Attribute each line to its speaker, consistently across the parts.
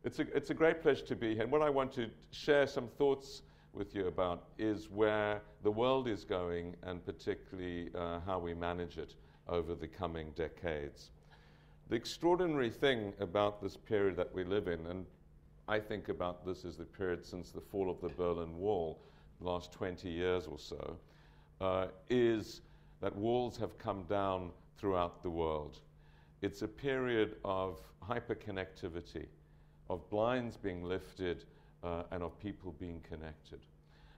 Speaker 1: It's a great pleasure to be here. And what I want to share some thoughts with you about is where the world is going, and particularly how we manage it over the coming decades. The extraordinary thing about this period that we live in, and I think about this as the period since the fall of the Berlin Wall, the last 20 years or so, is that walls have come down throughout the world. It's a period of hyperconnectivity, of blinds being lifted, and of people being connected.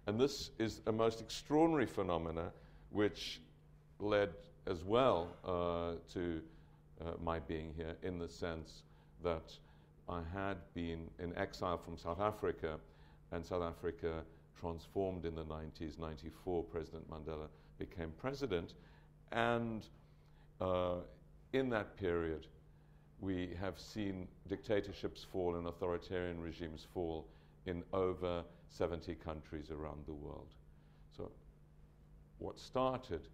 Speaker 1: And this is a most extraordinary phenomena which led as well to my being here, in the sense that I had been in exile from South Africa, and South Africa transformed in the 90s. 94, President Mandela became president, and in that period we have seen dictatorships fall and authoritarian regimes fall in over 70 countries around the world. So what started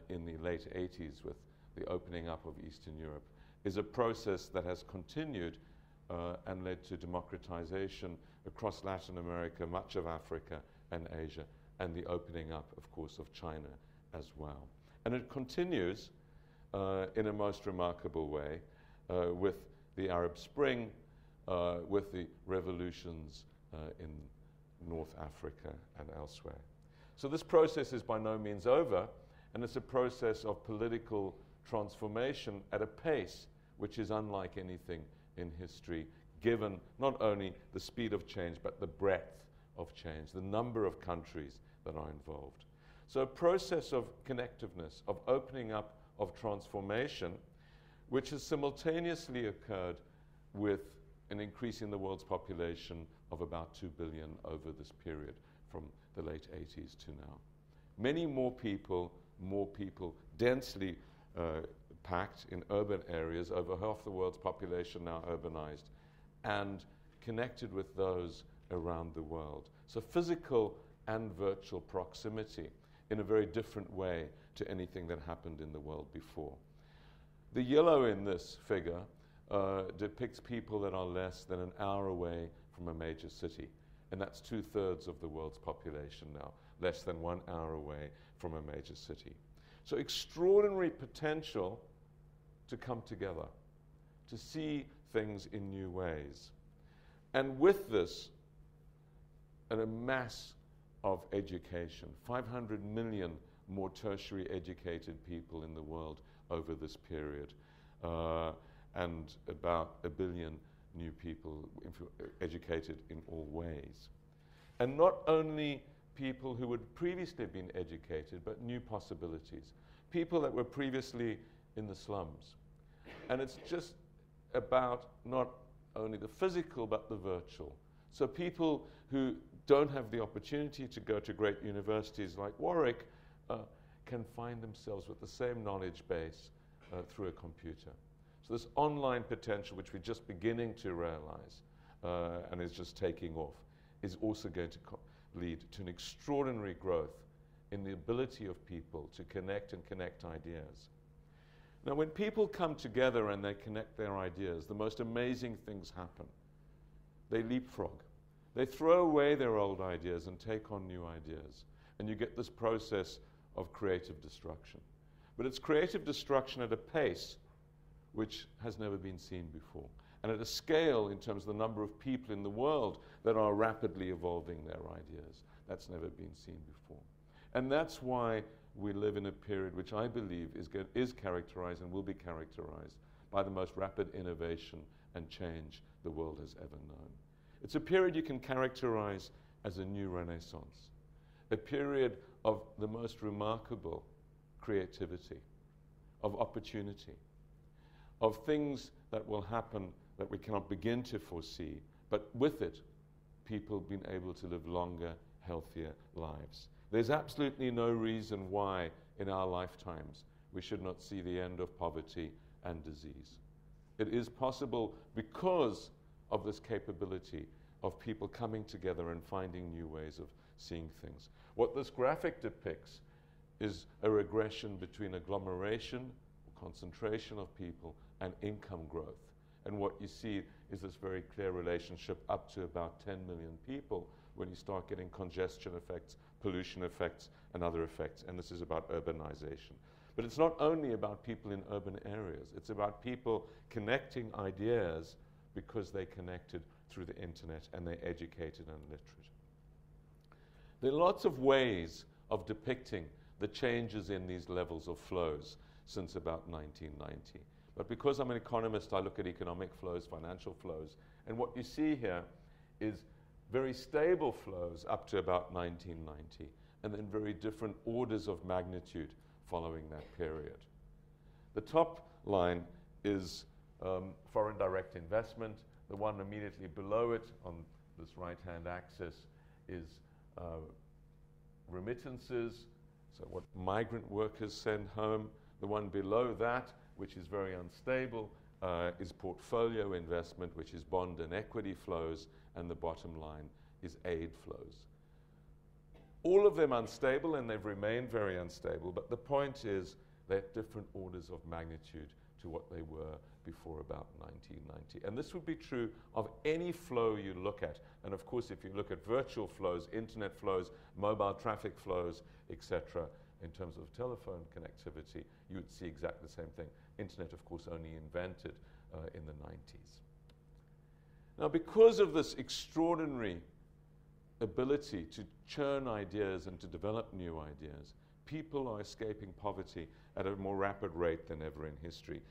Speaker 1: in the late 80s with the opening up of Eastern Europe is a process that has continued and led to democratization across Latin America, much of Africa and Asia, and the opening up, of course, of China as well. And it continues in a most remarkable way with the Arab Spring, with the revolutions in North Africa and elsewhere. So this process is by no means over, and it's a process of political transformation at a pace which is unlike anything in history, given not only the speed of change, but the breadth of change, the number of countries that are involved. So a process of connectiveness, of opening up, of transformation, which has simultaneously occurred with an increase in the world's population of about 2 billion over this period from the late 80s to now. Many more people, densely packed in urban areas, over half the world's population now urbanized, and connected with those around the world. So physical and virtual proximity in a very different way to anything that happened in the world before. The yellow in this figure depicts people that are less than an hour away from a major city, and that's 2/3 of the world's population now, less than 1 hour away from a major city. So extraordinary potential to come together, to see things in new ways. And with this, a mass of education, 500 million more tertiary educated people in the world over this period, and about 1 billion new people educated in all ways. And not only people who had previously been educated, but new possibilities. People that were previously in the slums. And it's just about not only the physical, but the virtual. So people who don't have the opportunity to go to great universities like Warwick can find themselves with the same knowledge base through a computer. So this online potential, which we're just beginning to realize and is just taking off, is also going to lead to an extraordinary growth in the ability of people to connect and connect ideas. Now, when people come together and they connect their ideas, the most amazing things happen. They leapfrog. They throw away their old ideas and take on new ideas. And you get this process of creative destruction. But it's creative destruction at a pace which has never been seen before, and at a scale in terms of the number of people in the world that are rapidly evolving their ideas that's never been seen before. And that's why we live in a period which I believe is characterized and will be characterized by the most rapid innovation and change the world has ever known. It's a period you can characterize as a new renaissance, a period of the most remarkable creativity, of opportunity, of things that will happen that we cannot begin to foresee, but with it, people being able to live longer, healthier lives. There's absolutely no reason why in our lifetimes we should not see the end of poverty and disease. It is possible because of this capability of people coming together and finding new ways of seeing things. What this graphic depicts is a regression between agglomeration, concentration of people, and income growth. And what you see is this very clear relationship up to about 10 million people when you start getting congestion effects, pollution effects, and other effects. And this is about urbanization. But it's not only about people in urban areas. It's about people connecting ideas because they connected through the internet and they're educated and literate. There are lots of ways of depicting the changes in these levels of flows since about 1990. But because I'm an economist, I look at economic flows, financial flows, and what you see here is very stable flows up to about 1990, and then very different orders of magnitude following that period. The top line is foreign direct investment. The one immediately below it on this right-hand axis is remittances, so what migrant workers send home. The one below that, which is very unstable, is portfolio investment, which is bond and equity flows, and the bottom line is aid flows. All of them unstable, and they've remained very unstable, but the point is they're at different orders of magnitude to what they were before about 1990. And this would be true of any flow you look at. And of course, if you look at virtual flows, internet flows, mobile traffic flows, etc., in terms of telephone connectivity, you would see exactly the same thing. Internet, of course, only invented in the 90s. Now, because of this extraordinary ability to churn ideas and to develop new ideas, people are escaping poverty at a more rapid rate than ever in history.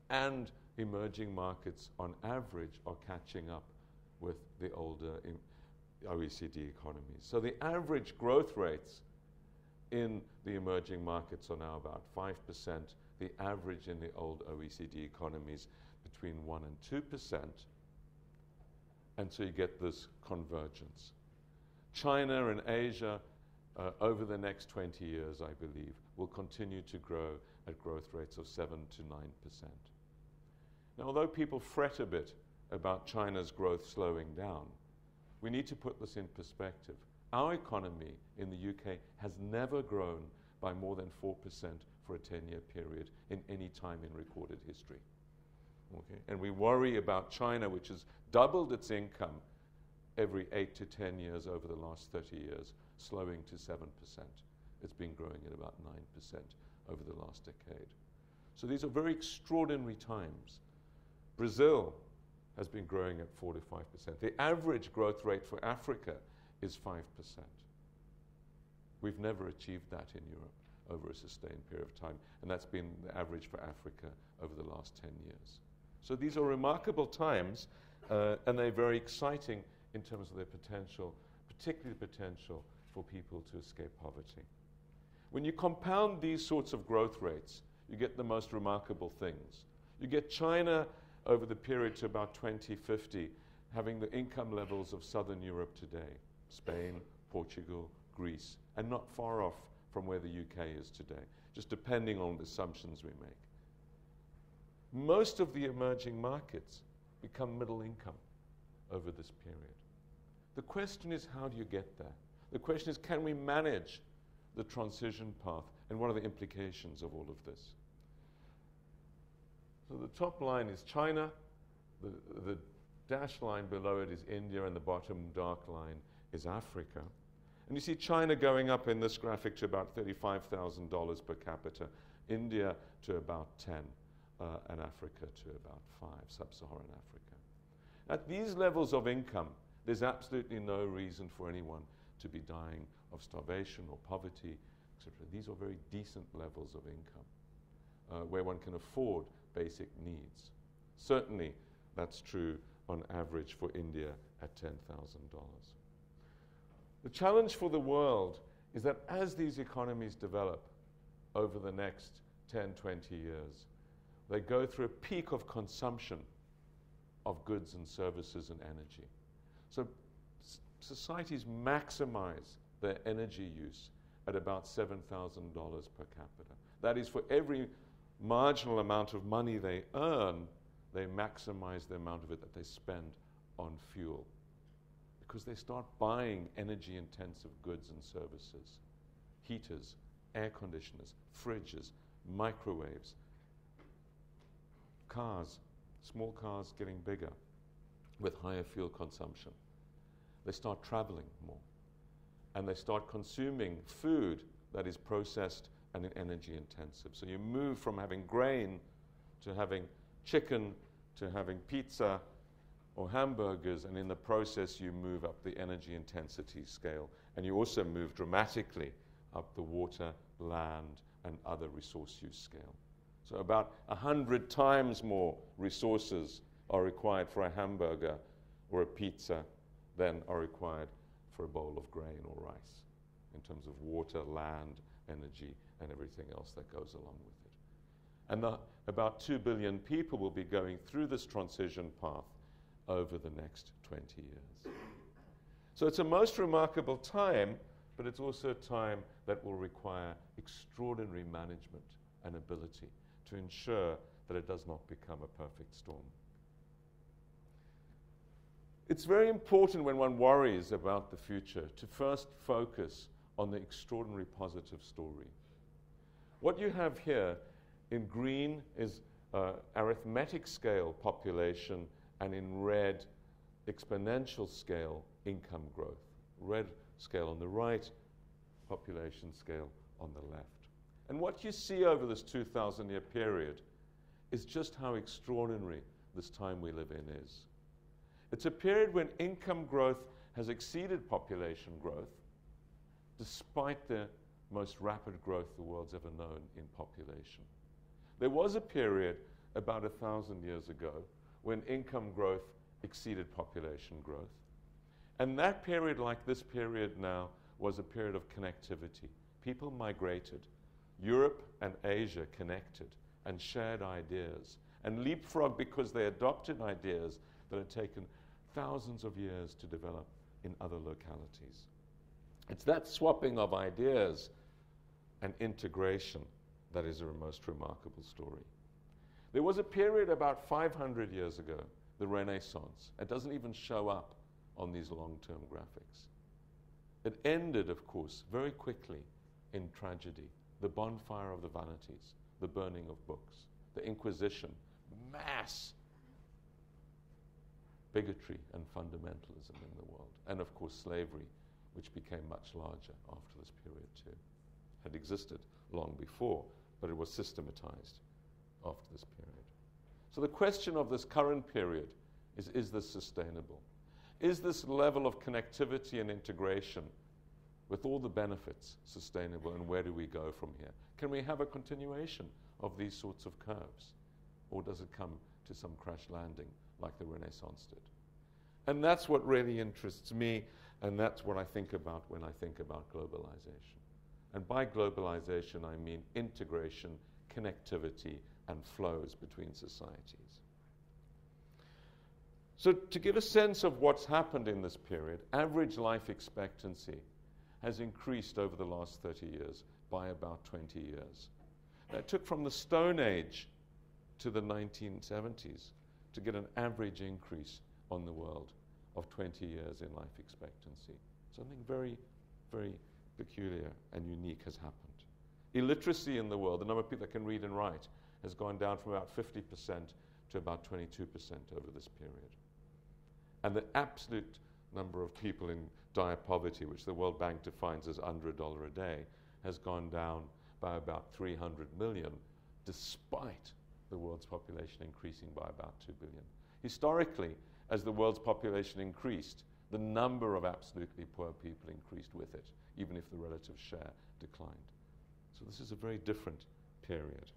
Speaker 1: And emerging markets, on average, are catching up with the older OECD economies. So the average growth rates in the emerging markets are now about 5%. The average in the old OECD economies between 1% and 2%. And so you get this convergence. China and Asia, over the next 20 years, I believe, will continue to grow at growth rates of 7 to 9%. Now, although people fret a bit about China's growth slowing down, we need to put this in perspective. Our economy in the UK has never grown by more than 4% for a 10-year period in any time in recorded history. Okay? And we worry about China, which has doubled its income every 8 to 10 years over the last 30 years, slowing to 7%. It's been growing at about 9% over the last decade. So these are very extraordinary times. Brazil has been growing at 4 to 5%. The average growth rate for Africa is 5%. We've never achieved that in Europe over a sustained period of time, and that's been the average for Africa over the last 10 years. So these are remarkable times, and they're very exciting in terms of their potential, particularly the potential for people to escape poverty. When you compound these sorts of growth rates, you get the most remarkable things. You get China over the period to about 2050 having the income levels of Southern Europe today, Spain, Portugal, Greece, and not far off from where the UK is today, just depending on the assumptions we make. Most of the emerging markets become middle income over this period. The question is, how do you get there? The question is, can we manage the transition path, and what are the implications of all of this? So the top line is China, the dashed line below it is India, and the bottom dark line is Africa. And you see China going up in this graphic to about $35,000 per capita, India to about 10, and Africa to about 5, sub-Saharan Africa. At these levels of income, there's absolutely no reason for anyone to be dying of starvation or poverty, etc. These are very decent levels of income where one can afford basic needs. Certainly, that's true on average for India at $10,000. The challenge for the world is that as these economies develop over the next 10, 20 years, they go through a peak of consumption of goods and services and energy. So societies maximize their energy use at about $7,000 per capita. That is, for every marginal amount of money they earn, they maximize the amount of it that they spend on fuel, because they start buying energy-intensive goods and services, heaters, air conditioners, fridges, microwaves, cars, small cars getting bigger with higher fuel consumption. They start traveling more. And they start consuming food that is processed and energy intensive. So you move from having grain to having chicken to having pizza or hamburgers, and in the process you move up the energy intensity scale. And you also move dramatically up the water, land, and other resource use scale. So about 100 times more resources are required for a hamburger or a pizza than are required for a bowl of grain or rice, in terms of water, land, energy, and everything else that goes along with it. And about 2 billion people will be going through this transition path over the next 20 years. So it's a most remarkable time, but it's also a time that will require extraordinary management and ability to ensure that it does not become a perfect storm. It's very important when one worries about the future to first focus on the extraordinary positive story. What you have here in green is arithmetic scale population, and in red, exponential scale income growth. Red scale on the right, population scale on the left. And what you see over this 2,000-year period is just how extraordinary this time we live in is. It's a period when income growth has exceeded population growth, despite the most rapid growth the world's ever known in population. There was a period about 1,000 years ago when income growth exceeded population growth. And that period, like this period now, was a period of connectivity. People migrated. Europe and Asia connected and shared ideas and leapfrogged because they adopted ideas that had taken thousands of years to develop in other localities. It's that swapping of ideas and integration that is a most remarkable story. There was a period about 500 years ago, the Renaissance. It doesn't even show up on these long-term graphics. It ended, of course, very quickly in tragedy. The bonfire of the vanities, the burning of books, the Inquisition, mass bigotry and fundamentalism in the world, and of course slavery, which became much larger after this period too. Had existed long before, but it was systematized after this period. So the question of this current period is this sustainable? Is this level of connectivity and integration with all the benefits sustainable, and where do we go from here? Can we have a continuation of these sorts of curves, or does it come to some crash landing like the Renaissance did? And that's what really interests me, and that's what I think about when I think about globalization. And by globalization, I mean integration, connectivity, and flows between societies. So to give a sense of what's happened in this period, average life expectancy has increased over the last 30 years by about 20 years. That took from the Stone Age to the 1970s to get an average increase on the world of 20 years in life expectancy. Something very, very peculiar and unique has happened. Illiteracy in the world, the number of people that can read and write, has gone down from about 50% to about 22% over this period. And the absolute number of people in dire poverty, which the World Bank defines as under $1 a day, has gone down by about 300 million, despite the world's population increasing by about 2 billion. Historically, as the world's population increased, the number of absolutely poor people increased with it, even if the relative share declined. So this is a very different period.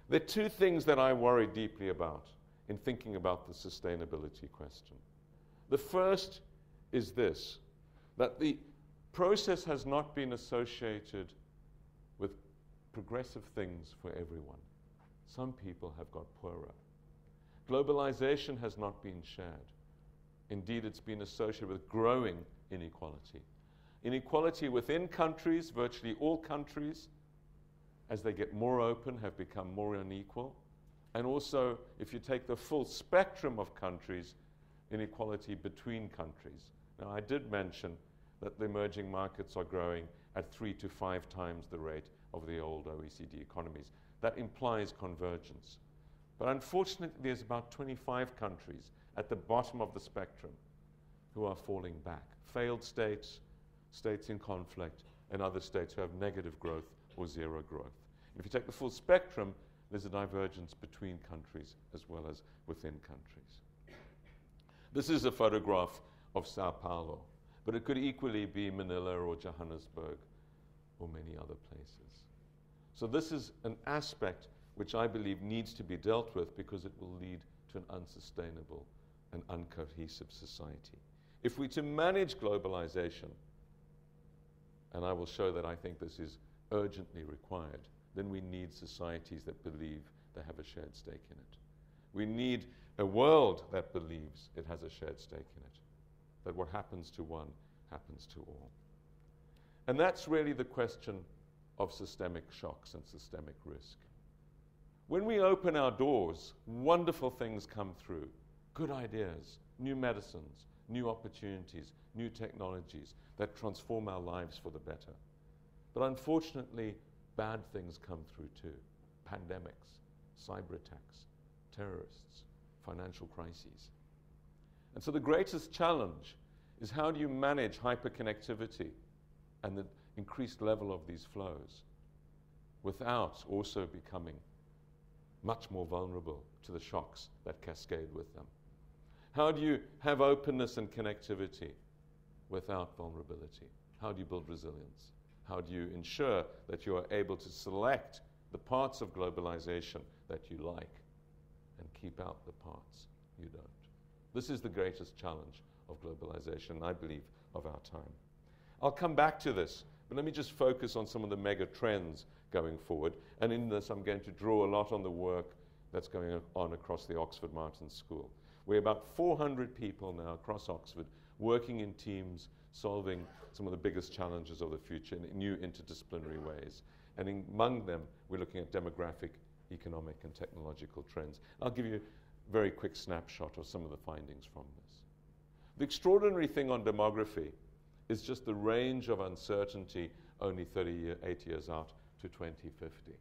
Speaker 1: There are two things that I worry deeply about in thinking about the sustainability question. The first is this, that the process has not been associated with progressive things for everyone. Some people have got poorer. Globalization has not been shared. Indeed, it's been associated with growing inequality. Inequality within countries, virtually all countries, as they get more open, have become more unequal. And also, if you take the full spectrum of countries, inequality between countries. Now, I did mention that the emerging markets are growing at 3 to 5 times the rate of the old OECD economies. That implies convergence. But unfortunately, there's about 25 countries at the bottom of the spectrum who are falling back. Failed states, states in conflict, and other states who have negative growth or zero growth. If you take the full spectrum, there's a divergence between countries as well as within countries. This is a photograph of Sao Paulo, but it could equally be Manila or Johannesburg or many other places. So this is an aspect which I believe needs to be dealt with because it will lead to an unsustainable and uncohesive society. If we're to manage globalization, and I will show that I think this is urgently required, then we need societies that believe they have a shared stake in it. We need a world that believes it has a shared stake in it, that what happens to one happens to all. And that's really the question of systemic shocks and systemic risk. When we open our doors, wonderful things come through, good ideas, new medicines, new opportunities, new technologies that transform our lives for the better. But unfortunately, bad things come through too. Pandemics, cyber attacks, terrorists, financial crises. And so the greatest challenge is how do you manage hyperconnectivity and the increased level of these flows without also becoming much more vulnerable to the shocks that cascade with them? How do you have openness and connectivity without vulnerability? How do you build resilience? How do you ensure that you are able to select the parts of globalization that you like and keep out the parts you don't? This is the greatest challenge of globalization, I believe, of our time. I'll come back to this, but let me just focus on some of the mega trends going forward. And in this, I'm going to draw a lot on the work that's going on across the Oxford Martin School. We're about 400 people now across Oxford working in teams, solving some of the biggest challenges of the future in new interdisciplinary ways. And among them, we're looking at demographic, economic, and technological trends. I'll give you a very quick snapshot of some of the findings from this. The extraordinary thing on demography is just the range of uncertainty only 8 years out to 2050.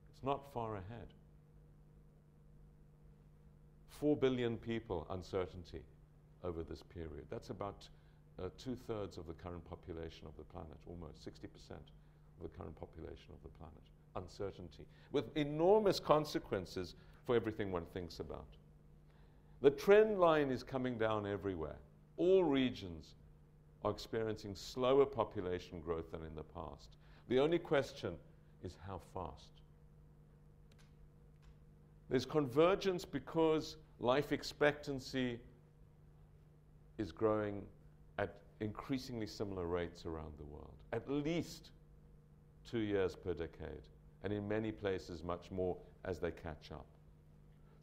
Speaker 1: It's not far ahead. 4 billion people uncertainty over this period. That's about 2/3 of the current population of the planet, almost 60% of the current population of the planet. Uncertainty, with enormous consequences for everything one thinks about. The trend line is coming down everywhere. All regions are experiencing slower population growth than in the past. The only question is how fast. There's convergence because life expectancy is growing at increasingly similar rates around the world, at least 2 years per decade, and in many places much more as they catch up.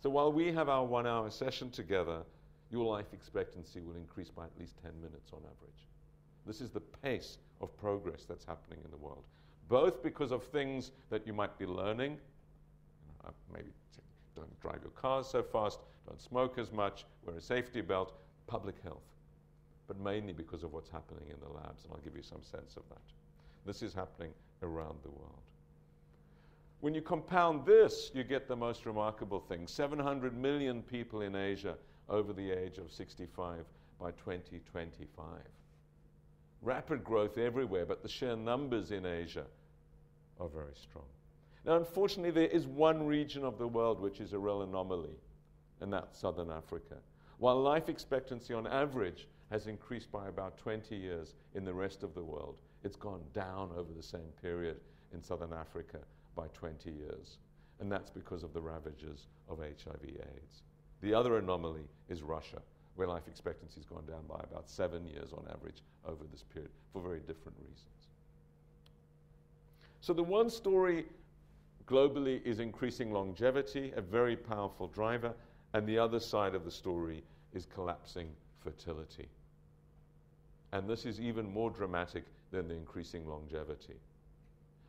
Speaker 1: So while we have our 1-hour session together, your life expectancy will increase by at least 10 minutes on average. This is the pace of progress that's happening in the world, both because of things that you might be learning, maybe don't drive your cars so fast, don't smoke as much, wear a safety belt, public health, but mainly because of what's happening in the labs, and I'll give you some sense of that. This is happening around the world. When you compound this, you get the most remarkable thing. 700 million people in Asia over the age of 65 by 2025. Rapid growth everywhere, but the sheer numbers in Asia are very strong. Now, unfortunately, there is one region of the world which is a real anomaly, and that's Southern Africa. While life expectancy on average has increased by about 20 years in the rest of the world, it's gone down over the same period in Southern Africa by 20 years. And that's because of the ravages of HIV/AIDS. The other anomaly is Russia, where life expectancy has gone down by about 7 years on average over this period for very different reasons. So the one story globally is increasing longevity, a very powerful driver, and the other side of the story is collapsing fertility. And this is even more dramatic than the increasing longevity,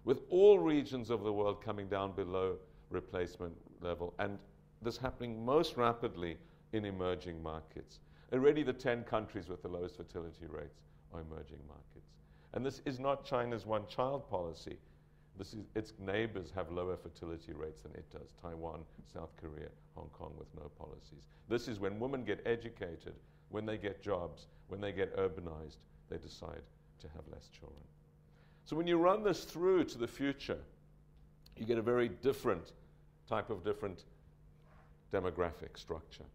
Speaker 1: with all regions of the world coming down below replacement level, and this happening most rapidly in emerging markets. Already the 10 countries with the lowest fertility rates are emerging markets. And this is not China's one-child policy. Its neighbors have lower fertility rates than it does. Taiwan, South Korea, Hong Kong with no policies. This is when women get educated, when they get jobs, when they get urbanized, they decide to have less children. So when you run this through to the future, you get a very different demographic structure.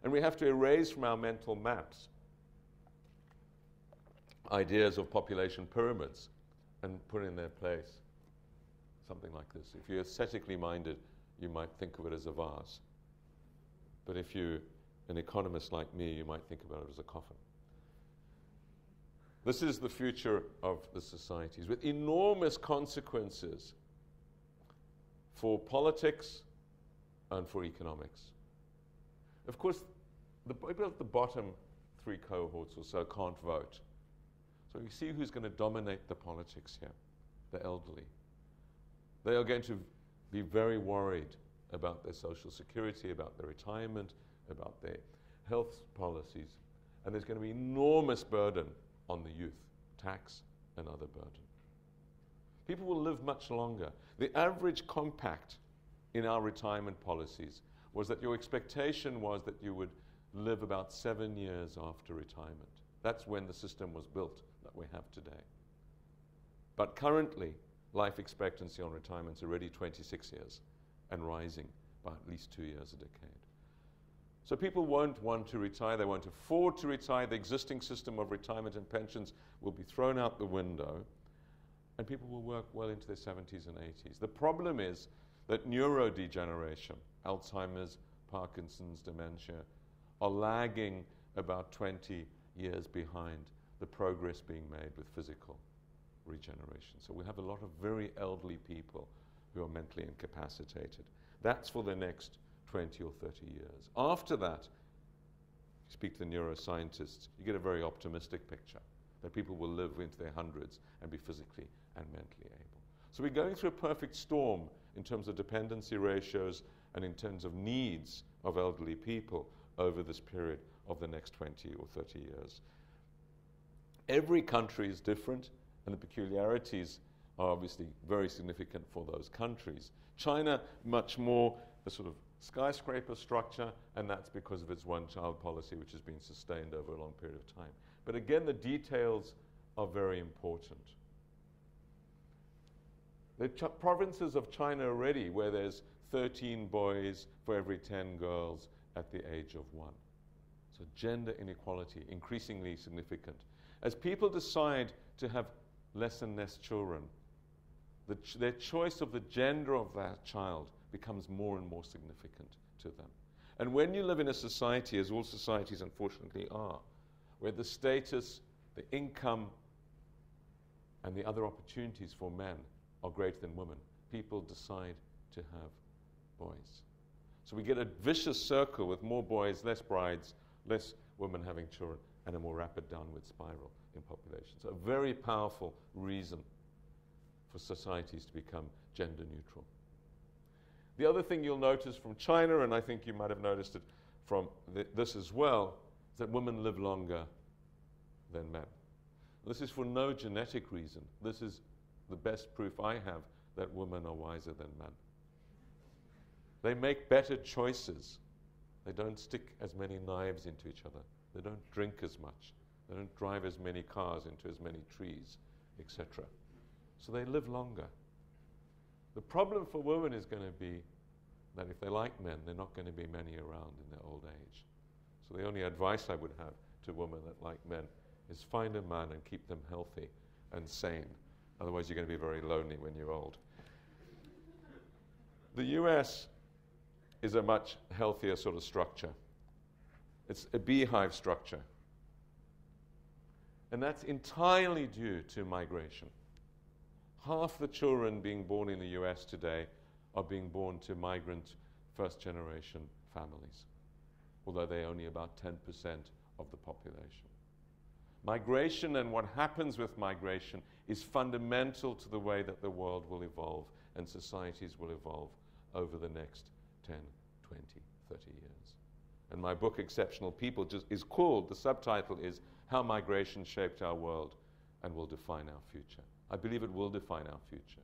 Speaker 1: And we have to erase from our mental maps ideas of population pyramids and put in their place something like this. If you're aesthetically minded, you might think of it as a vase. But if you're an economist like me, you might think about it as a coffin. This is the future of the societies, with enormous consequences for politics and for economics. Of course, the people at the bottom 3 cohorts or so can't vote. So you see who's going to dominate the politics here, the elderly. They are going to be very worried about their social security, about their retirement, about their health policies. And there's going to be enormous burden on the youth, tax and other burden. People will live much longer. The average compact in our retirement policies was that your expectation was that you would live about 7 years after retirement. That's when the system was built that we have today. But currently, life expectancy on retirement is already 26 years and rising by at least 2 years a decade. So people won't want to retire, they won't afford to retire, the existing system of retirement and pensions will be thrown out the window, and people will work well into their 70s and 80s. The problem is that neurodegeneration, Alzheimer's, Parkinson's, dementia, are lagging about 20 years behind the progress being made with physical regeneration. So we have a lot of very elderly people who are mentally incapacitated. That's for the next 20 or 30 years. After that, you speak to the neuroscientists, you get a very optimistic picture that people will live into their hundreds and be physically and mentally able. So we're going through a perfect storm in terms of dependency ratios and in terms of needs of elderly people over this period of the next 20 or 30 years. Every country is different, and the peculiarities are obviously very significant for those countries. China, much more the sort of skyscraper structure, and that's because of its one-child policy, which has been sustained over a long period of time. But again, the details are very important. The provinces of China already, where there's 13 boys for every 10 girls at the age of 1. So gender inequality, increasingly significant. As people decide to have less and less children, their choice of the gender of that child becomes more and more significant to them. And when you live in a society, as all societies unfortunately are, where the status, the income, and the other opportunities for men are greater than women, people decide to have boys. So we get a vicious circle with more boys, less brides, less women having children, and a more rapid downward spiral in population. So a very powerful reason for societies to become gender neutral. The other thing you'll notice from China, and I think you might have noticed it from this as well, is that women live longer than men. This is for no genetic reason. This is the best proof I have that women are wiser than men. They make better choices. They don't stick as many knives into each other. They don't drink as much. They don't drive as many cars into as many trees, etc. So they live longer. The problem for women is going to be that if they like men, they're not going to be many around in their old age. So the only advice I would have to women that like men is find a man and keep them healthy and sane. Otherwise, you're going to be very lonely when you're old. The US is a much healthier sort of structure. It's a beehive structure. And that's entirely due to migration. Half the children being born in the US today are being born to migrant first-generation families, although they're only about 10% of the population. Migration and what happens with migration is fundamental to the way that the world will evolve and societies will evolve over the next 10, 20, 30 years. And my book, Exceptional People, is called, the subtitle is How Migration Shaped Our World and Will Define Our Future. I believe it will define our future.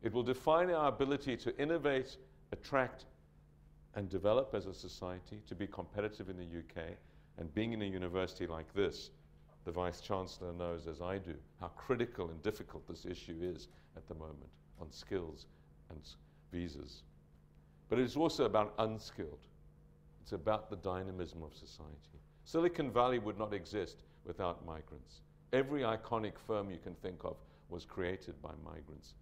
Speaker 1: It will define our ability to innovate, attract, and develop as a society, to be competitive in the UK. And being in a university like this, the Vice-Chancellor knows, as I do, how critical and difficult this issue is at the moment on skills and visas. But it's also about unskilled. It's about the dynamism of society. Silicon Valley would not exist without migrants. Every iconic firm you can think of was created by migrants.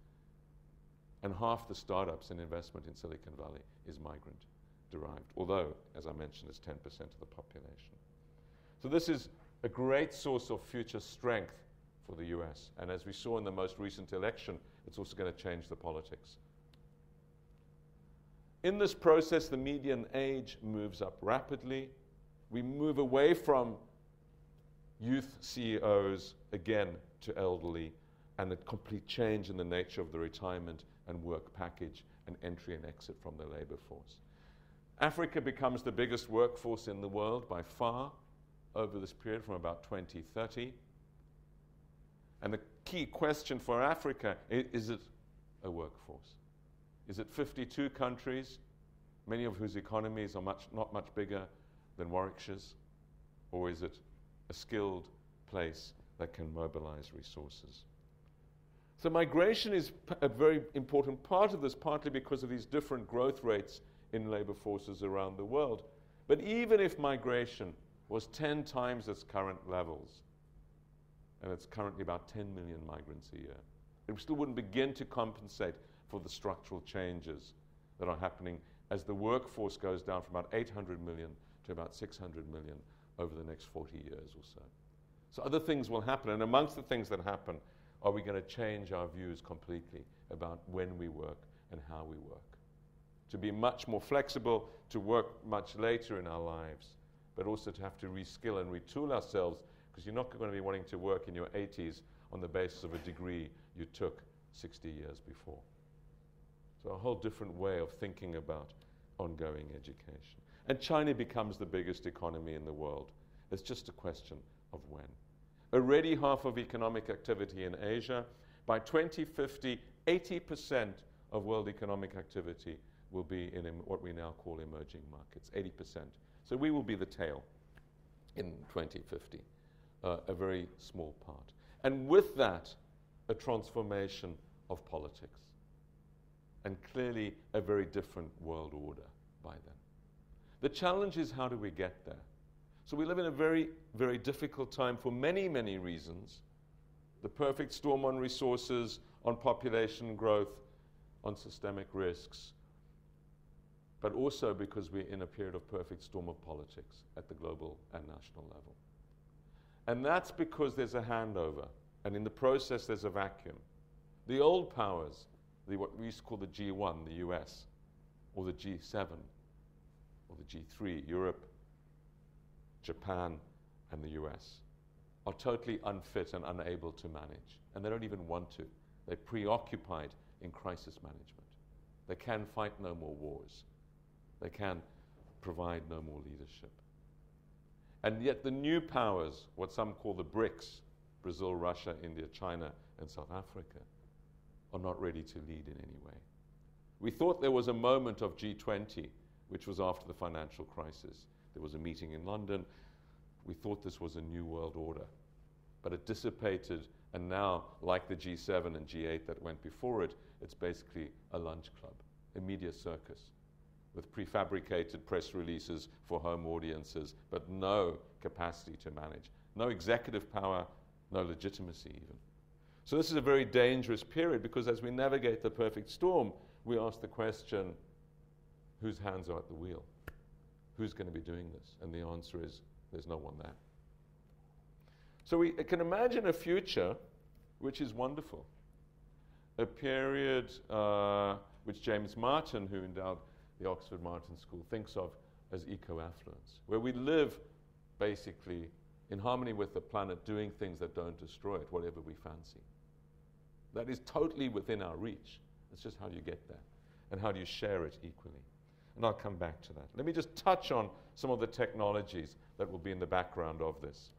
Speaker 1: And half the startups and investment in Silicon Valley is migrant derived, although, as I mentioned, it's 10% of the population. So this is a great source of future strength for the US. And as we saw in the most recent election, it's also going to change the politics. In this process, the median age moves up rapidly. We move away from youth CEOs, again, to elderly, and a complete change in the nature of the retirement and work package and entry and exit from the labor force. Africa becomes the biggest workforce in the world by far over this period from about 2030. And the key question for Africa is it a workforce? Is it 52 countries, many of whose economies are not much bigger than Warwickshire's? Or is it a skilled place that can mobilize resources? So migration is a very important part of this, partly because of these different growth rates in labor forces around the world. But even if migration was 10 times its current levels, and it's currently about 10 million migrants a year, it still wouldn't begin to compensate for the structural changes that are happening as the workforce goes down from about 800 million to about 600 million over the next 40 years or so. So other things will happen, and amongst the things that happen, are we going to change our views completely about when we work and how we work? To be much more flexible, to work much later in our lives, but also to have to reskill and retool ourselves, because you're not going to be wanting to work in your 80s on the basis of a degree you took 60 years before. So a whole different way of thinking about ongoing education. And China becomes the biggest economy in the world. It's just a question of when. Already half of economic activity in Asia. By 2050, 80% of world economic activity will be in what we now call emerging markets, 80%. So we will be the tail in 2050, a very small part. And with that, a transformation of politics. And clearly a very different world order by then. The challenge is, how do we get there? So we live in a very, very difficult time for many, many reasons. The perfect storm on resources, on population growth, on systemic risks, but also because we're in a period of perfect storm of politics at the global and national level. And that's because there's a handover, and in the process there's a vacuum. The old powers, what we used to call the G1, the US, or the G7, or the G3, Europe, Japan, and the US, are totally unfit and unable to manage. And they don't even want to. They're preoccupied in crisis management. They can fight no more wars. They can provide no more leadership. And yet the new powers, what some call the BRICS, Brazil, Russia, India, China, and South Africa, are not ready to lead in any way. We thought there was a moment of G20, which was after the financial crisis. There was a meeting in London. We thought this was a new world order. But it dissipated, and now, like the G7 and G8 that went before it, it's basically a lunch club, a media circus, with prefabricated press releases for home audiences, but no capacity to manage. No executive power, no legitimacy even. So this is a very dangerous period, because as we navigate the perfect storm, we ask the question, whose hands are at the wheel? Who's going to be doing this? And the answer is, there's no one there. So we can imagine a future which is wonderful. A period which James Martin, who endowed the Oxford Martin School, thinks of as eco-affluence, where we live basically in harmony with the planet, doing things that don't destroy it, whatever we fancy. That is totally within our reach. It's just how do you get there? And how do you share it equally? And I'll come back to that. Let me just touch on some of the technologies that will be in the background of this.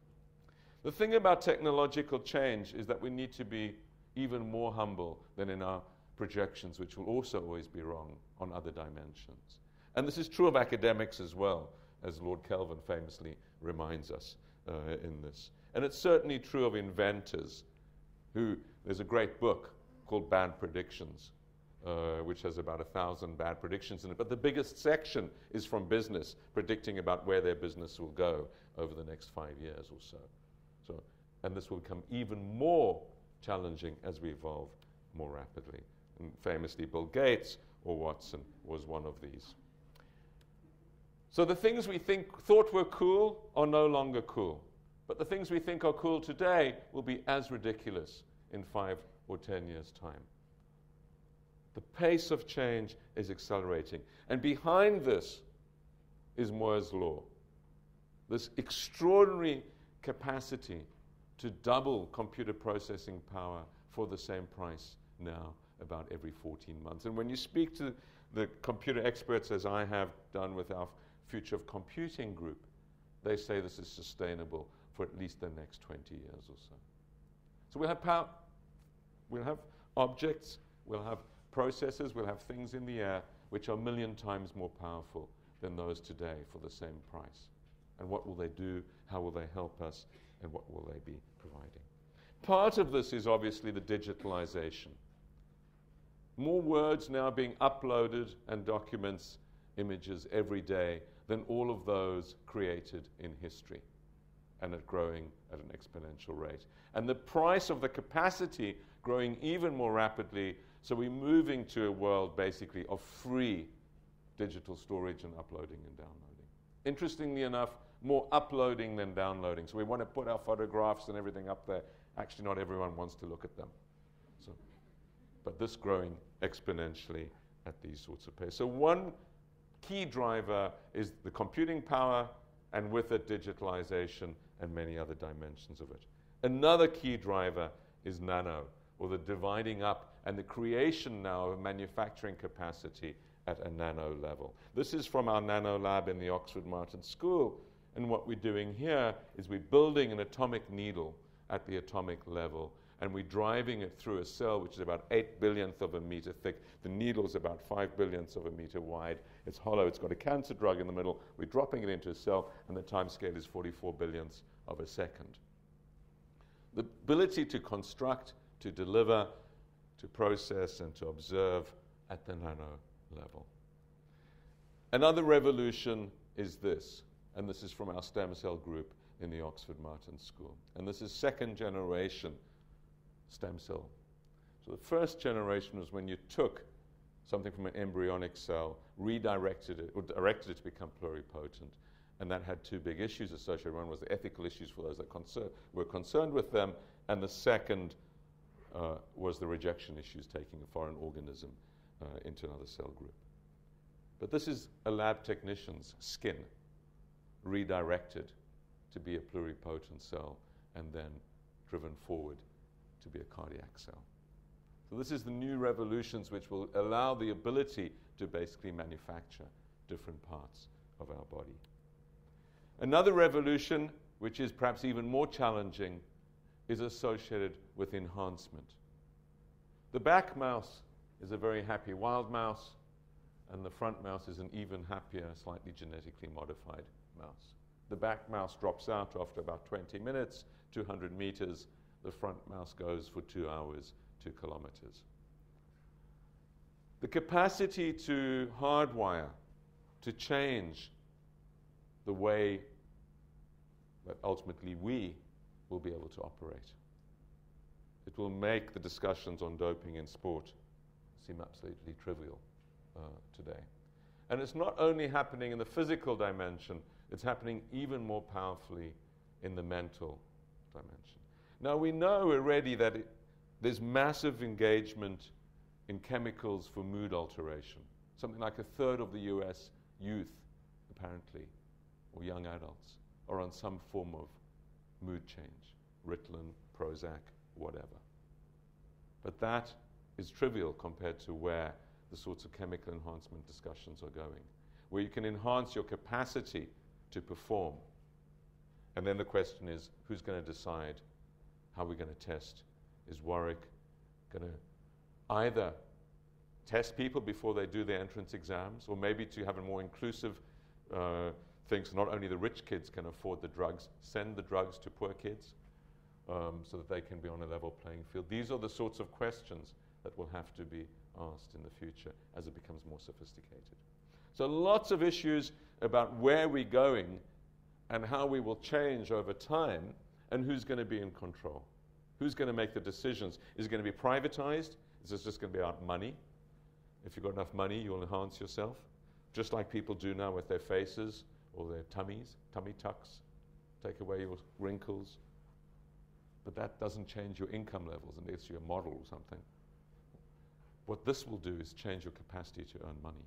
Speaker 1: The thing about technological change is that we need to be even more humble than in our projections which will also always be wrong on other dimensions. And this is true of academics as well, as Lord Kelvin famously reminds us in this. And it's certainly true of inventors who, there's a great book called Bad Predictions, which has about 1,000 bad predictions in it. But the biggest section is from business, predicting about where their business will go over the next 5 years or so. And this will become even more challenging as we evolve more rapidly. And famously, Bill Gates or Watson was one of these. So the things we thought were cool are no longer cool. But the things we think are cool today will be as ridiculous in 5 or 10 years' time. The pace of change is accelerating. And behind this is Moore's law. This extraordinary capacity to double computer processing power for the same price now about every 14 months. And when you speak to the computer experts, as I have done with our Future of Computing group, they say this is sustainable for at least the next 20 years or so. So we'll have power, we'll have objects, we'll have processors, we'll have things in the air which are 1 million times more powerful than those today for the same price. And what will they do? How will they help us? And what will they be providing? Part of this is obviously the digitalization. More words now being uploaded and documents, images every day than all of those created in history, and it growing at an exponential rate. And the price of the capacity growing even more rapidly, so we're moving to a world basically of free digital storage and uploading and downloading. Interestingly enough, more uploading than downloading. So we want to put our photographs and everything up there. Actually, not everyone wants to look at them. So, but this growing exponentially at these sorts of pace. So one key driver is the computing power, and with it digitalization and many other dimensions of it. Another key driver is nano, or the dividing up and the creation now of manufacturing capacity at a nano level. This is from our nano lab in the Oxford Martin School. And what we're doing here is we're building an atomic needle at the atomic level, and we're driving it through a cell which is about 8 billionth of a meter thick. The needle's about 5 billionths of a meter wide. It's hollow. It's got a cancer drug in the middle. We're dropping it into a cell, and the time scale is 44 billionths of a second. The ability to construct, to deliver, to process, and to observe at the nano level. Another revolution is this. And this is from our stem cell group in the Oxford Martin School. And this is second generation stem cell. So the first generation was when you took something from an embryonic cell, redirected it, or directed it to become pluripotent. And that had 2 big issues associated. One was the ethical issues for those that were concerned with them. And the second was the rejection issues, taking a foreign organism into another cell group. But this is a lab technician's skin, redirected to be a pluripotent cell and then driven forward to be a cardiac cell. So this is the new revolutions which will allow the ability to basically manufacture different parts of our body. Another revolution, which is perhaps even more challenging, is associated with enhancement. The back mouse is a very happy wild mouse, and the front mouse is an even happier, slightly genetically modified mouse. The back mouse drops out after about 20 minutes, 200 meters. The front mouse goes for 2 hours, 2 kilometers. The capacity to hardwire, to change the way that ultimately we will be able to operate. It will make the discussions on doping in sport seem absolutely trivial today. And it's not only happening in the physical dimension, it's happening even more powerfully in the mental dimension. Now we know already that there's massive engagement in chemicals for mood alteration. Something like 1/3 of the US youth, apparently, or young adults, are on some form of mood change. Ritalin, Prozac, whatever. But that is trivial compared to where the sorts of chemical enhancement discussions are going, where you can enhance your capacity to perform. And then the question is, who's going to decide how we're going to test? Is Warwick going to either test people before they do their entrance exams, or maybe to have a more inclusive thing so not only the rich kids can afford the drugs, send the drugs to poor kids so that they can be on a level playing field. These are the sorts of questions that will have to be asked in the future as it becomes more sophisticated. So lots of issues about where we're going and how we will change over time and who's going to be in control. Who's going to make the decisions? Is it going to be privatized? Is this just going to be about money? If you've got enough money, you'll enhance yourself, just like people do now with their faces or their tummies, tummy tucks, take away your wrinkles. But that doesn't change your income levels unless you're a model or something. What this will do is change your capacity to earn money.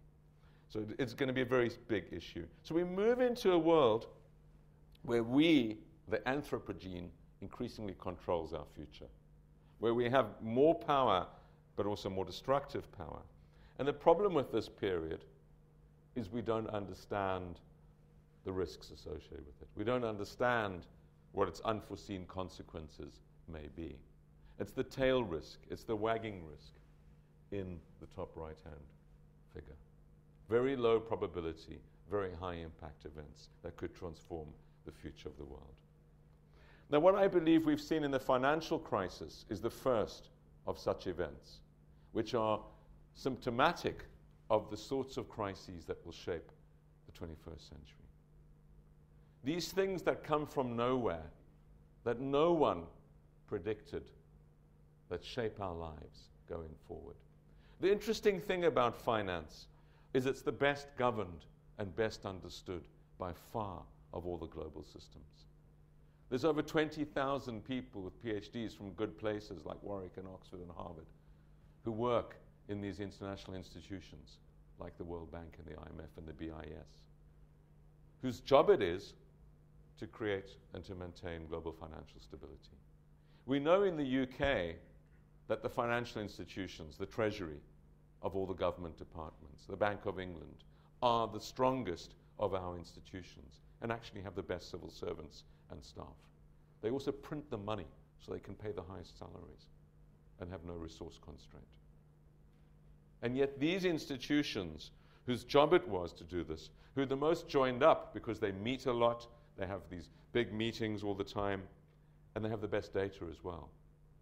Speaker 1: So it's going to be a very big issue. So we move into a world where we, the Anthropogene, increasingly controls our future, where we have more power but also more destructive power. And the problem with this period is we don't understand the risks associated with it. We don't understand what its unforeseen consequences may be. It's the tail risk, it's the wagging risk in the top right-hand figure. Very low probability, very high impact events that could transform the future of the world. Now, what I believe we've seen in the financial crisis is the first of such events, which are symptomatic of the sorts of crises that will shape the 21st century. These things that come from nowhere, that no one predicted, that shape our lives going forward. The interesting thing about finance is it's the best governed and best understood by far of all the global systems. There's over 20,000 people with PhDs from good places like Warwick and Oxford and Harvard who work in these international institutions like the World Bank and the IMF and the BIS, whose job it is to create and to maintain global financial stability. We know in the UK that the financial institutions, the Treasury of all the government departments, the Bank of England, are the strongest of our institutions and actually have the best civil servants and staff. They also print the money so they can pay the highest salaries and have no resource constraint. And yet these institutions, whose job it was to do this, who are the most joined up because they meet a lot, they have these big meetings all the time, and they have the best data as well,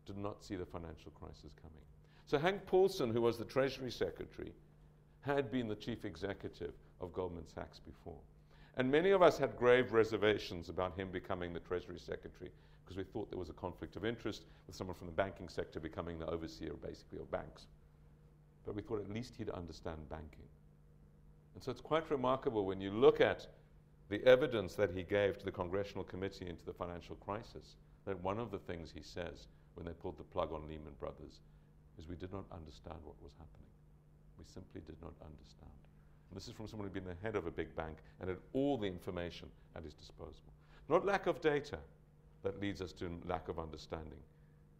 Speaker 1: did not see the financial crisis coming. So Hank Paulson, who was the Treasury Secretary, had been the chief executive of Goldman Sachs before. And many of us had grave reservations about him becoming the Treasury Secretary because we thought there was a conflict of interest with someone from the banking sector becoming the overseer, basically, of banks. But we thought at least he'd understand banking. And so it's quite remarkable when you look at the evidence that he gave to the Congressional Committee into the financial crisis, that one of the things he says when they pulled the plug on Lehman Brothers is we did not understand what was happening. We simply did not understand. And this is from someone who'd been the head of a big bank and had all the information at his disposal. Not lack of data that leads us to lack of understanding.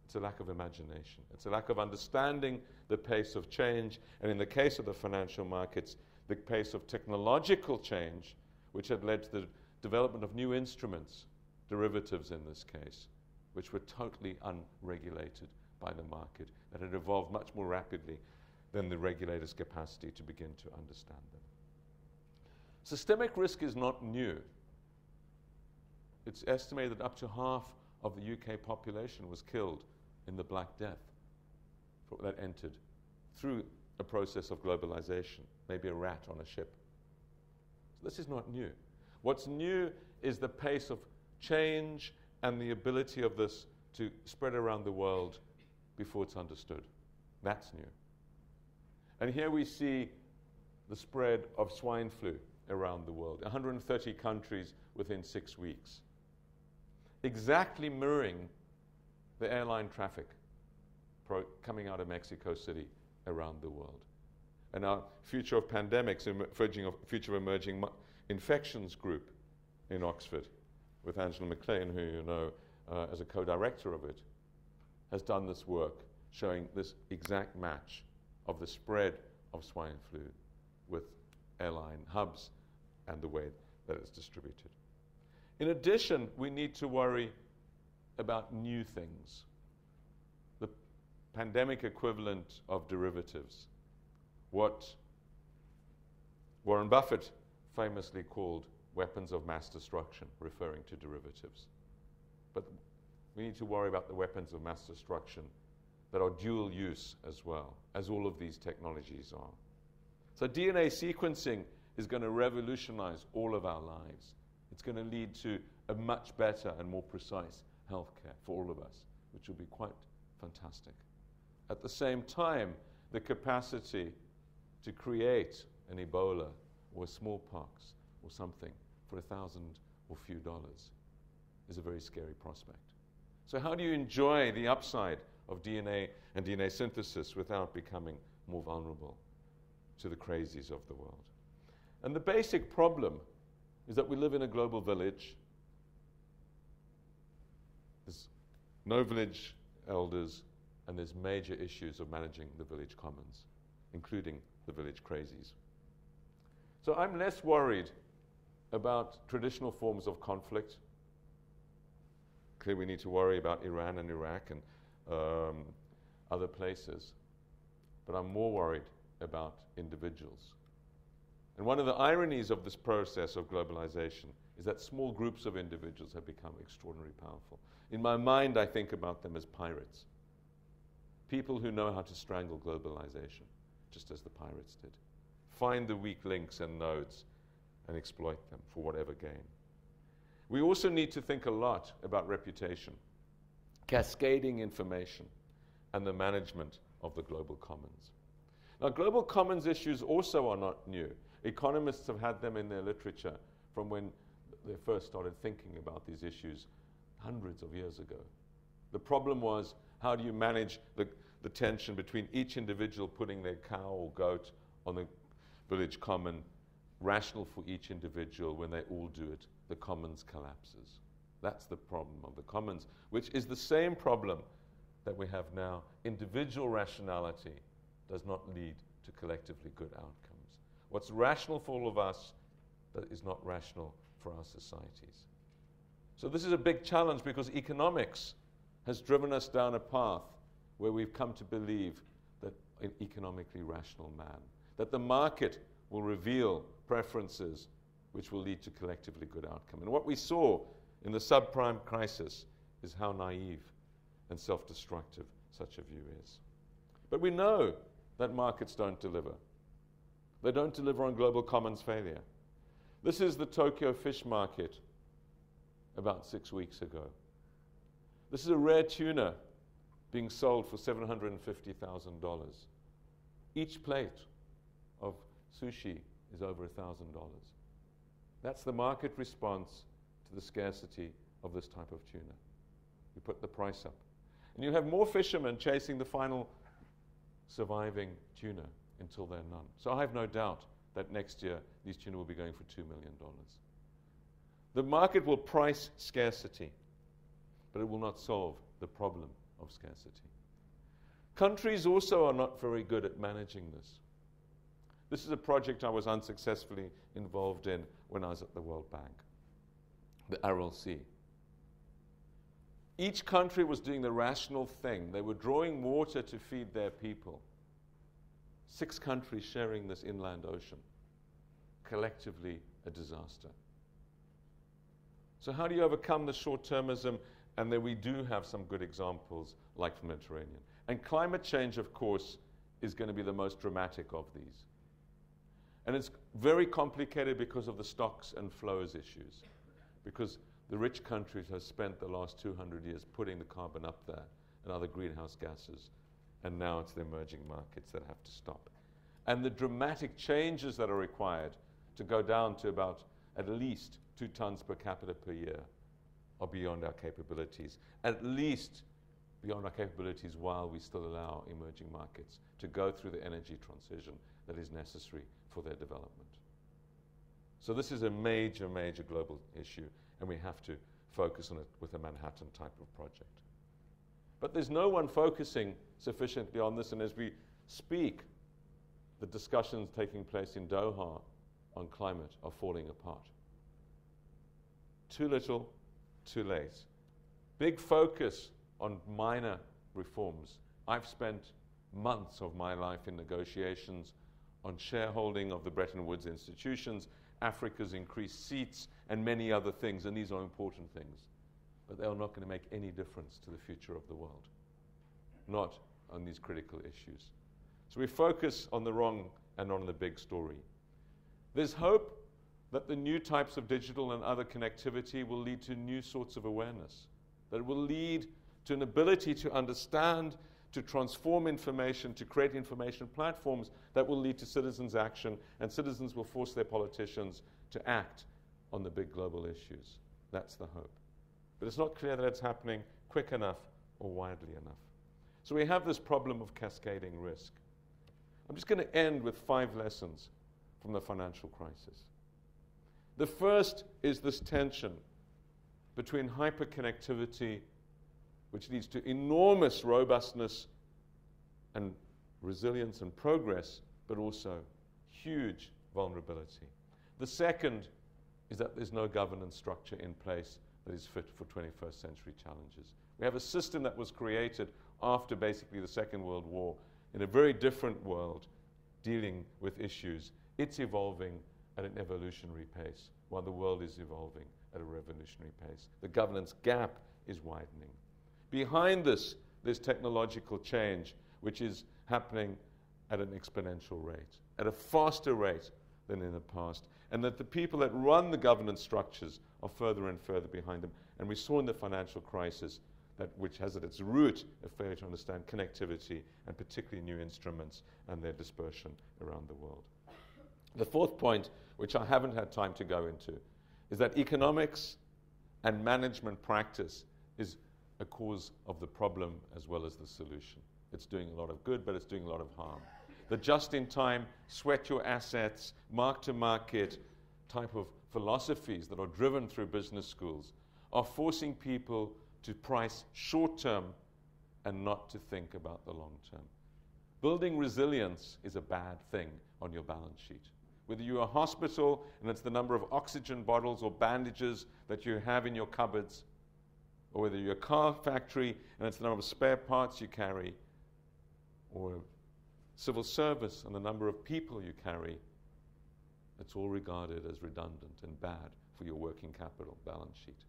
Speaker 1: It's a lack of imagination. It's a lack of understanding the pace of change, and in the case of the financial markets, the pace of technological change, which had led to the development of new instruments, derivatives in this case, which were totally unregulated by the market, that had evolved much more rapidly than the regulator's capacity to begin to understand them. Systemic risk is not new. It's estimated that up to half of the UK population was killed in the Black Death that entered through a process of globalization, maybe a rat on a ship. So this is not new. What's new is the pace of change and the ability of this to spread around the world before it's understood. That's new. And here we see the spread of swine flu around the world, 130 countries within 6 weeks, exactly mirroring the airline traffic coming out of Mexico City around the world. And our Future of Pandemics, Future of Emerging Infections group in Oxford, with Angela McLean, who you know as a co-director of it, has done this work showing this exact match of the spread of swine flu with airline hubs and the way that it's distributed. In addition, we need to worry about new things. The pandemic equivalent of derivatives, what Warren Buffett famously called weapons of mass destruction, referring to derivatives. But we need to worry about the weapons of mass destruction that are dual use as well, as all of these technologies are. So DNA sequencing is going to revolutionize all of our lives. It's going to lead to a much better and more precise healthcare for all of us, which will be quite fantastic. At the same time, the capacity to create an Ebola or a smallpox or something for $1,000 or few dollars is a very scary prospect. So how do you enjoy the upside of DNA and DNA synthesis without becoming more vulnerable to the crazies of the world? And the basic problem is that we live in a global village. There's no village elders, and there's major issues of managing the village commons, including the village crazies. So I'm less worried about traditional forms of conflict. Clearly we need to worry about Iran and Iraq and other places, but I'm more worried about individuals. And one of the ironies of this process of globalization is that small groups of individuals have become extraordinarily powerful. In my mind, I think about them as pirates. People who know how to strangle globalization, just as the pirates did. Find the weak links and nodes and exploit them for whatever gain. We also need to think a lot about reputation, cascading information, and the management of the global commons. Now, global commons issues also are not new. Economists have had them in their literature from when they first started thinking about these issues hundreds of years ago. The problem was, how do you manage the tension between each individual putting their cow or goat on the village common, rational for each individual? When they all do it, the commons collapses. That's the problem of the commons, which is the same problem that we have now. Individual rationality does not lead to collectively good outcomes. What's rational for all of us that is not rational for our societies. So this is a big challenge, because economics has driven us down a path where we've come to believe that an economically rational man, that the market will reveal preferences which will lead to collectively good outcome. And what we saw in the subprime crisis is how naive and self-destructive such a view is. But we know that markets don't deliver. They don't deliver on global commons failure. This is the Tokyo fish market about 6 weeks ago. This is a rare tuna being sold for $750,000. Each plate of sushi is over $1,000. That's the market response to the scarcity of this type of tuna. You put the price up. And you have more fishermen chasing the final surviving tuna until they're none. So I have no doubt that next year these tuna will be going for $2 million. The market will price scarcity, but it will not solve the problem of scarcity. Countries also are not very good at managing this. This is a project I was unsuccessfully involved in when I was at the World Bank, the Aral Sea. Each country was doing the rational thing. They were drawing water to feed their people. 6 countries sharing this inland ocean. Collectively, a disaster. So how do you overcome the short-termism? And then we do have some good examples like the Mediterranean. And climate change, of course, is going to be the most dramatic of these. And it's very complicated because of the stocks and flows issues. Because the rich countries have spent the last 200 years putting the carbon up there and other greenhouse gases. And now it's the emerging markets that have to stop. And the dramatic changes that are required to go down to about at least 2 tons per capita per year are beyond our capabilities. At least beyond our capabilities while we still allow emerging markets to go through the energy transition that is necessary for their development. So this is a major, major global issue, and we have to focus on it with a Manhattan type of project. But there's no one focusing sufficiently on this, and as we speak, the discussions taking place in Doha on climate are falling apart. Too little, too late. Big focus on minor reforms. I've spent months of my life in negotiations on shareholding of the Bretton Woods institutions, Africa's increased seats, and many other things, and these are important things. But they are not going to make any difference to the future of the world, not on these critical issues. So we focus on the wrong and on the big story. There's hope that the new types of digital and other connectivity will lead to new sorts of awareness, that it will lead to an ability to understand, to transform information, to create information platforms that will lead to citizens' action, and citizens will force their politicians to act on the big global issues. That's the hope. But it's not clear that it's happening quick enough or widely enough. So we have this problem of cascading risk. I'm just going to end with 5 lessons from the financial crisis. The first is this tension between hyperconnectivity, which leads to enormous robustness and resilience and progress, but also huge vulnerability. The second is that there's no governance structure in place that is fit for 21st century challenges. We have a system that was created after basically the Second World War in a very different world dealing with issues. It's evolving at an evolutionary pace while the world is evolving at a revolutionary pace. The governance gap is widening. Behind this, there's technological change, which is happening at an exponential rate, at a faster rate than in the past, and that the people that run the governance structures are further and further behind them. And we saw in the financial crisis that which has at its root a failure to understand connectivity and particularly new instruments and their dispersion around the world. The fourth point, which I haven't had time to go into, is that economics and management practice is a cause of the problem as well as the solution. It's doing a lot of good, but it's doing a lot of harm. The just-in-time, sweat your assets, mark-to-market type of philosophies that are driven through business schools are forcing people to price short-term and not to think about the long-term. Building resilience is a bad thing on your balance sheet. Whether you're a hospital and it's the number of oxygen bottles or bandages that you have in your cupboards, or whether you're a car factory and it's the number of spare parts you carry, or civil service and the number of people you carry, it's all regarded as redundant and bad for your working capital balance sheet.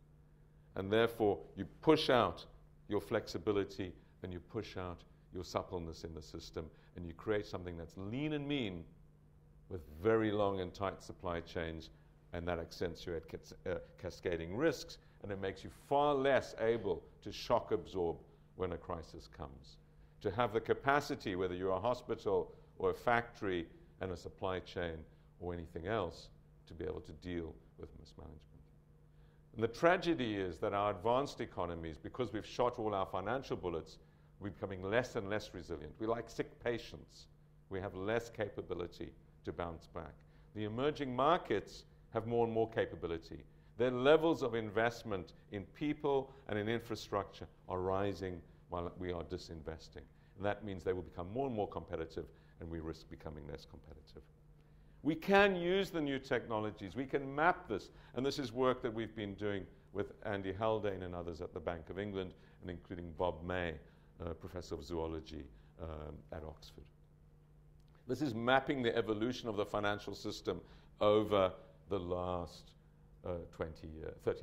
Speaker 1: And therefore, you push out your flexibility and you push out your suppleness in the system, and you create something that's lean and mean with very long and tight supply chains, and that accentuates cascading risks, and it makes you far less able to shock absorb when a crisis comes. To have the capacity, whether you're a hospital or a factory and a supply chain or anything else, to be able to deal with mismanagement. And the tragedy is that our advanced economies, because we've shot all our financial bullets, we're becoming less and less resilient. We're like sick patients. We have less capability to bounce back. The emerging markets have more and more capability. Their levels of investment in people and in infrastructure are rising while we are disinvesting. And that means they will become more and more competitive, and we risk becoming less competitive. We can use the new technologies. We can map this. And this is work that we've been doing with Andy Haldane and others at the Bank of England, and including Bob May, Professor of Zoology at Oxford. This is mapping the evolution of the financial system over the last 30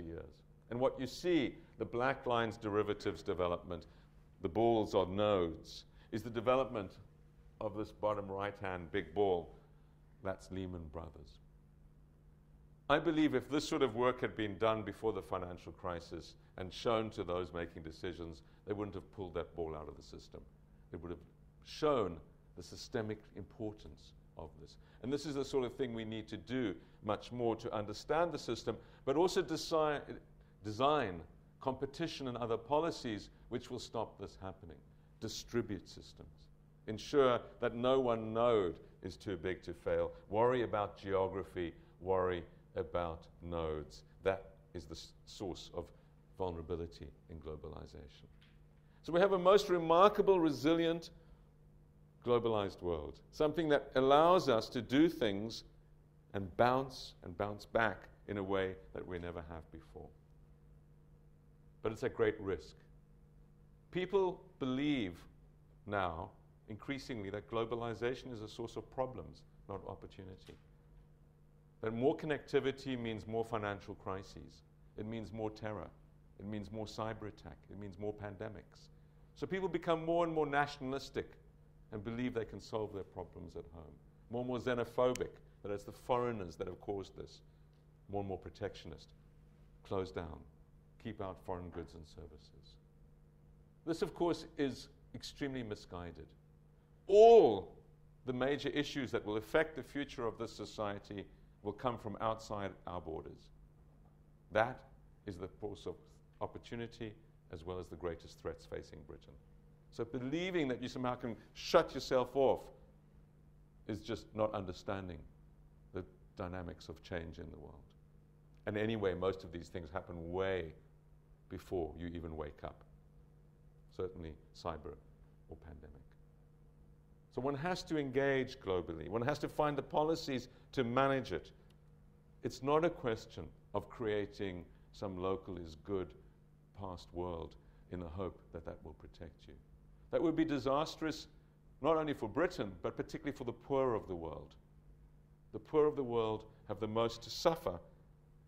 Speaker 1: years. And what you see, the black line's derivatives development, the balls are nodes, is the development of this bottom right-hand big ball. That's Lehman Brothers. I believe if this sort of work had been done before the financial crisis and shown to those making decisions, they wouldn't have pulled that ball out of the system. They would have shown the systemic importance of this. And this is the sort of thing we need to do much more to understand the system, but also design competition and other policies which will stop this happening. Distribute systems. Ensure that no one node is too big to fail. Worry about geography. Worry about nodes. That is the source of vulnerability in globalization. So we have a most remarkable, resilient, globalized world. Something that allows us to do things and bounce back in a way that we never have before. But it's a great risk. People believe now, increasingly, that globalization is a source of problems, not opportunity. That more connectivity means more financial crises. It means more terror. It means more cyber attack. It means more pandemics. So people become more and more nationalistic and believe they can solve their problems at home. More and more xenophobic, that it's the foreigners that have caused this. More and more protectionist. Close down. Keep out foreign goods and services. This, of course, is extremely misguided. All the major issues that will affect the future of this society will come from outside our borders. That is the source of opportunity as well as the greatest threats facing Britain. So believing that you somehow can shut yourself off is just not understanding the dynamics of change in the world. And anyway, most of these things happen way before you even wake up. Certainly cyber or pandemic. So one has to engage globally. One has to find the policies to manage it. It's not a question of creating some local is good past world in the hope that that will protect you. That would be disastrous not only for Britain, but particularly for the poor of the world. The poor of the world have the most to suffer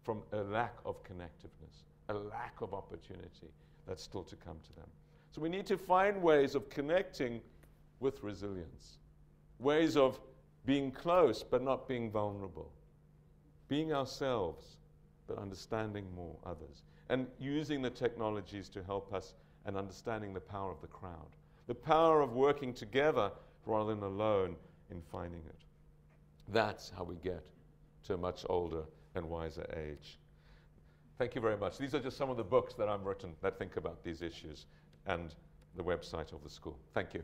Speaker 1: from a lack of connectiveness, a lack of opportunity that's still to come to them. So we need to find ways of connecting with resilience, ways of being close but not being vulnerable, being ourselves but understanding more others, and using the technologies to help us and understanding the power of the crowd, the power of working together rather than alone in finding it. That's how we get to a much older and wiser age. Thank you very much. These are just some of the books that I've written that think about these issues and the website of the school. Thank you.